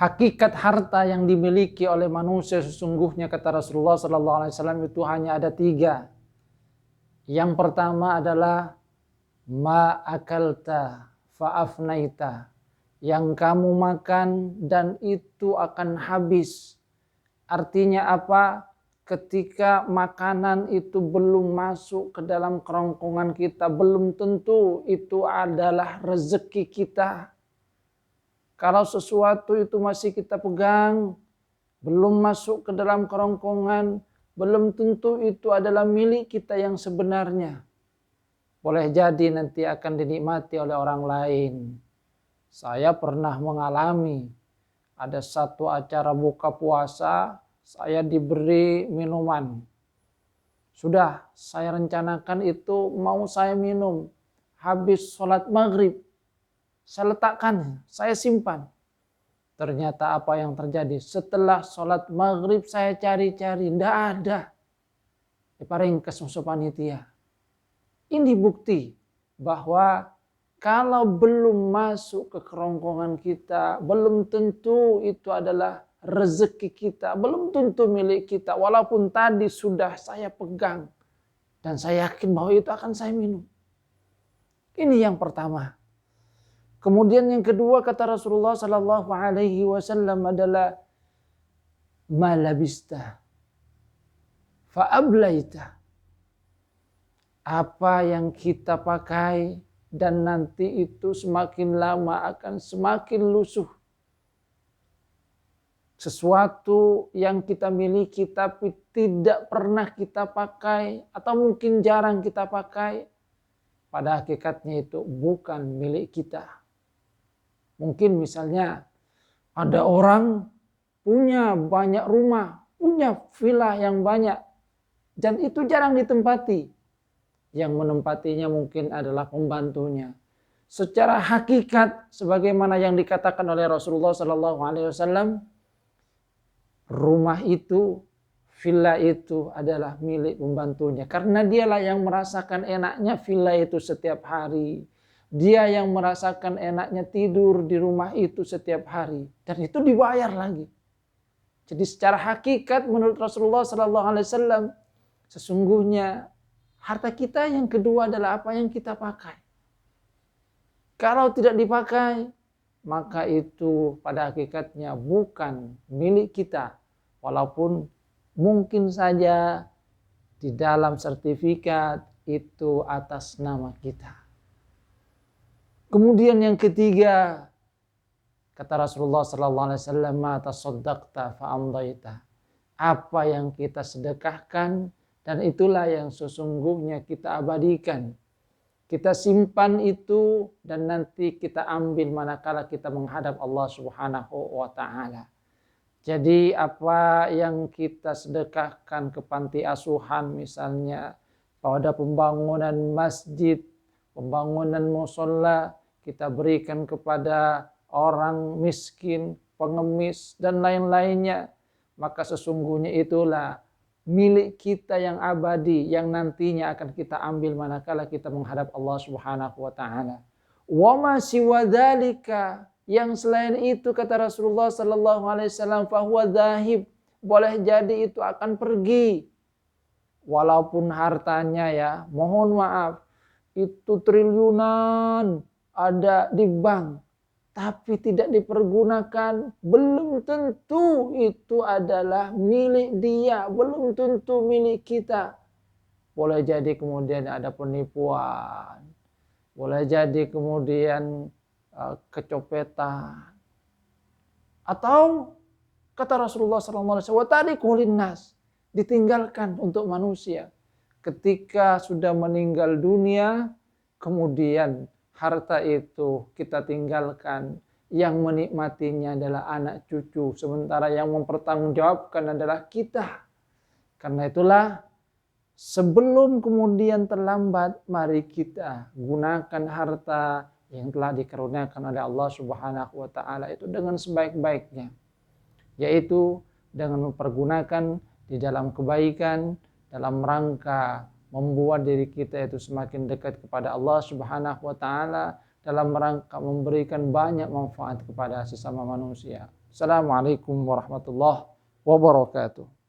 Hakikat harta yang dimiliki oleh manusia sesungguhnya kata Rasulullah SAW itu hanya ada 3. Yang pertama adalah ma akalta fa'afnaita, yang kamu makan dan itu akan habis. Artinya apa? Ketika makanan itu belum masuk ke dalam kerongkongan kita, belum tentu itu adalah rezeki kita. Kalau sesuatu itu masih kita pegang, belum masuk ke dalam kerongkongan, belum tentu itu adalah milik kita yang sebenarnya. Boleh jadi nanti akan dinikmati oleh orang lain. Saya pernah mengalami, ada satu acara buka puasa, saya diberi minuman. Sudah saya rencanakan itu mau saya minum. Habis sholat maghrib, saya letakkan, saya simpan. Ternyata apa yang terjadi? Setelah sholat maghrib saya cari-cari, tidak ada. Diparingkes musuh panitia. Ini bukti bahwa kalau belum masuk ke kerongkongan kita, belum tentu itu adalah rezeki kita, belum tentu milik kita. Walaupun tadi sudah saya pegang dan saya yakin bahwa itu akan saya minum. Ini yang pertama. Kemudian yang kedua kata Rasulullah sallallahu alaihi wasallam adalah malabista fa'ablaita. Apa yang kita pakai dan nanti itu semakin lama akan semakin lusuh. Sesuatu yang kita miliki tapi tidak pernah kita pakai atau mungkin jarang kita pakai, pada hakikatnya itu bukan milik kita. Mungkin misalnya ada orang punya banyak rumah, punya villa yang banyak dan itu jarang ditempati. Yang menempatinya mungkin adalah pembantunya. Secara hakikat sebagaimana yang dikatakan oleh Rasulullah SAW, rumah itu, villa itu adalah milik pembantunya. Karena dialah yang merasakan enaknya villa itu setiap hari. Dia yang merasakan enaknya tidur di rumah itu setiap hari. Dan itu dibayar lagi. Jadi secara hakikat menurut Rasulullah SAW, sesungguhnya harta kita yang kedua adalah apa yang kita pakai. Kalau tidak dipakai, maka itu pada hakikatnya bukan milik kita. Walaupun mungkin saja di dalam sertifikat itu atas nama kita. Kemudian yang ketiga, kata Rasulullah SAW, ma tasaddaqta fa'amdaita. Apa yang kita sedekahkan, dan itulah yang sesungguhnya kita abadikan. Kita simpan itu dan nanti kita ambil manakala kita menghadap Allah Subhanahu wa ta'ala. Jadi apa yang kita sedekahkan ke panti asuhan misalnya, pada pembangunan masjid, pembangunan mushola, kita berikan kepada orang miskin, pengemis dan lain-lainnya, maka sesungguhnya itulah milik kita yang abadi yang nantinya akan kita ambil manakala kita menghadap Allah Subhanahu wa taala. Wa ma siwa dzalika, yang selain itu kata Rasulullah sallallahu alaihi wasallam, fa huwa dzahib, boleh jadi itu akan pergi. Walaupun hartanya ya, mohon maaf, itu triliunan ada di bank, tapi tidak dipergunakan, belum tentu itu adalah milik dia, belum tentu milik kita. Boleh jadi kemudian ada penipuan, boleh jadi kemudian kecopetan, atau kata Rasulullah SAW, ditinggalkan untuk manusia. Ketika sudah meninggal dunia, kemudian harta itu kita tinggalkan, yang menikmatinya adalah anak cucu, sementara yang mempertanggungjawabkan adalah kita. Karena itulah sebelum kemudian terlambat, mari kita gunakan harta yang telah dikaruniakan oleh Allah Subhanahu wa taala itu dengan sebaik-baiknya, yaitu dengan mempergunakan di dalam kebaikan, dalam rangka membuat diri kita itu semakin dekat kepada Allah Subhanahu wa taala, dalam rangka memberikan banyak manfaat kepada sesama manusia. Assalamualaikum warahmatullahi wabarakatuh.